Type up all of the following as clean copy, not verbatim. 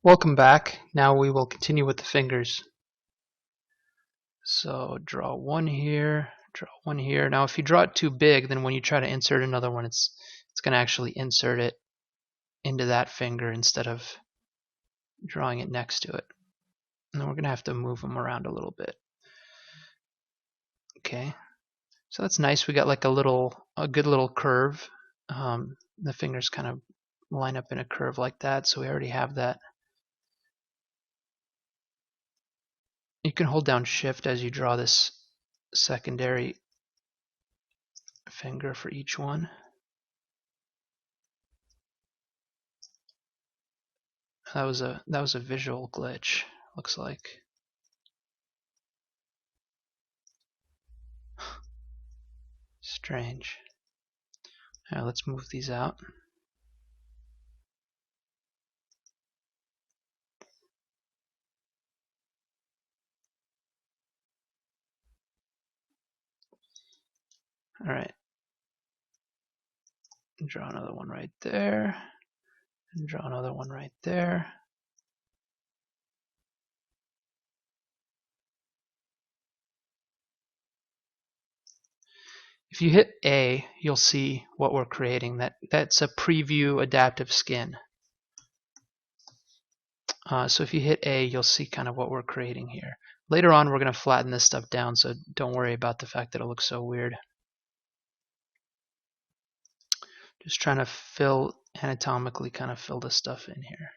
Welcome back. Now we will continue with the fingers. So draw one here, draw one here. Now if you draw it too big, then when you try to insert another one, it's going to actually insert it into that finger instead of drawing it next to it. And then we're going to have to move them around a little bit. Okay, so that's nice. We got like a good little curve. The fingers kind of line up in a curve like that, so we already have that. You can hold down Shift as you draw this secondary finger for each one. That was a visual glitch, looks like. Strange. All right, let's move these out. All right. Draw another one right there. And draw another one right there. If you hit A, you'll see what we're creating. That's a preview adaptive skin. So if you hit A, you'll see kind of what we're creating here. Later on, we're going to flatten this stuff down, so don't worry about the fact that it looks so weird. Just trying to fill, anatomically kind of fill this stuff in here.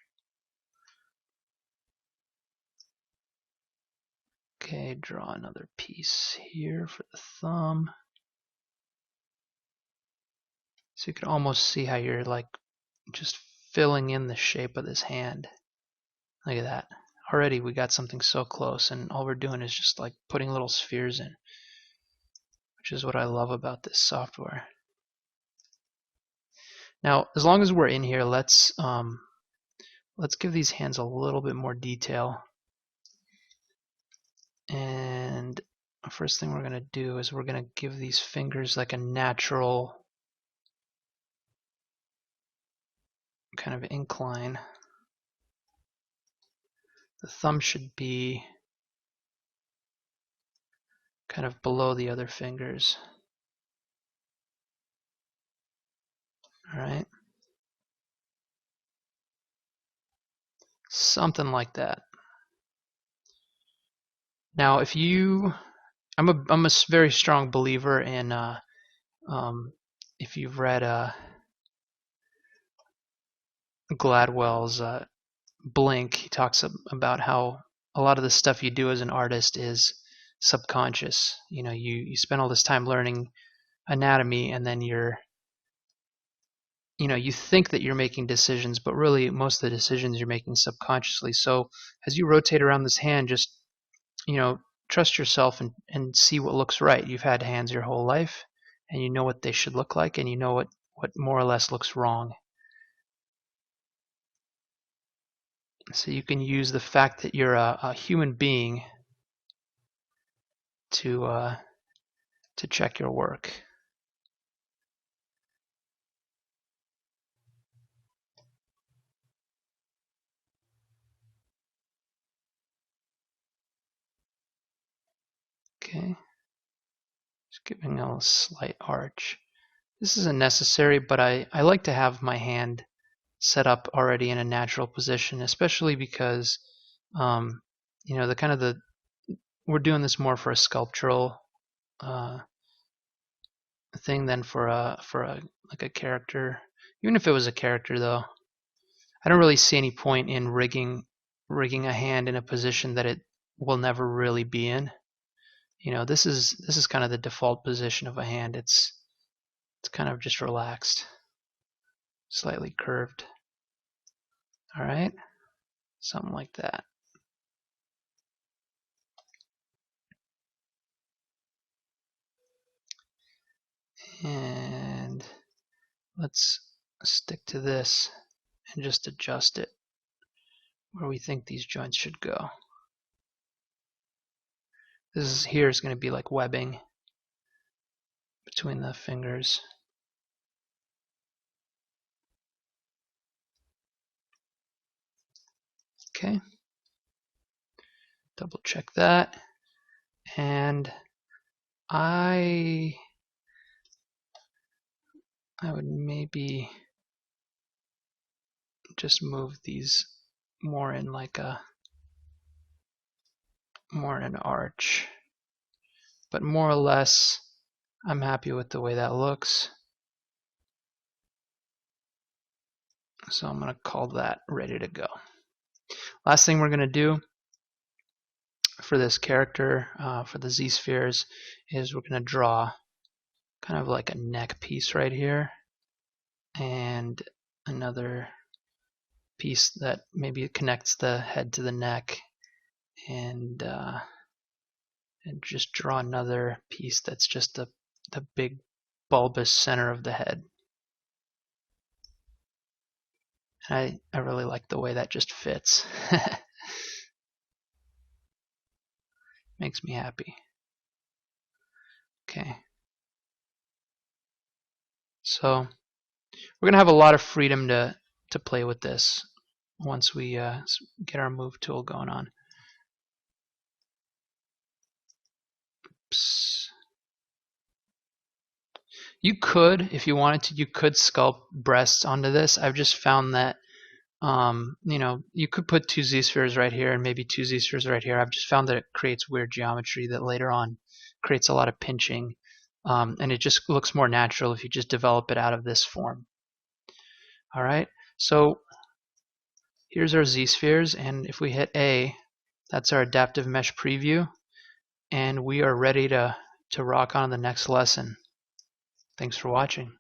Okay, draw another piece here for the thumb. So you can almost see how you're like just filling in the shape of this hand. Look at that. Already we got something so close, and all we're doing is just like putting little spheres in, which is what I love about this software. Now, as long as we're in here, let's give these hands a little bit more detail. And the first thing we're going to do is we're going to give these fingers like a natural kind of incline. The thumb should be kind of below the other fingers. All right. Something like that. Now, if you, I'm a very strong believer in, if you've read Gladwell's Blink, he talks about how a lot of the stuff you do as an artist is subconscious. You know, you spend all this time learning anatomy, and then you think that you're making decisions, but really most of the decisions you're making subconsciously. So as you rotate around this hand, just trust yourself and see what looks right. You've had hands your whole life, and you know what they should look like, and you know what more or less looks wrong. So you can use the fact that you're a human being to check your work. Okay, just giving a slight arch. This isn't necessary, but I like to have my hand set up already in a natural position, especially because we're doing this more for a sculptural thing than for a character. Even if it was a character, though, I don't really see any point in rigging a hand in a position that it will never really be in. This is kind of the default position of a hand. It's kind of just relaxed, slightly curved. All right, something like that. And let's stick to this and just adjust it where we think these joints should go. This here is going to be like webbing between the fingers. Okay, double check that. And I would maybe just move these more in like a more in an arch, but more or less I'm happy with the way that looks. So I'm going to call that ready to go. Last thing we're going to do for this character, for the Z-spheres, is we're going to draw kind of like a neck piece right here, and another piece that maybe connects the head to the neck, and just draw another piece that's just the big bulbous center of the head. I really like the way that just fits. Makes me happy. Okay. So we're gonna have a lot of freedom to play with this once we get our move tool going on. Oops. You could, if you wanted to, you could sculpt breasts onto this. I've just found that you know, you could put 2 Z-spheres right here and maybe 2 Z-spheres right here. I've just found that it creates weird geometry that later on creates a lot of pinching, and it just looks more natural if you just develop it out of this form. All right, so here's our Z-spheres, and if we hit A, that's our adaptive mesh preview, and we are ready to rock on the next lesson. Thanks for watching.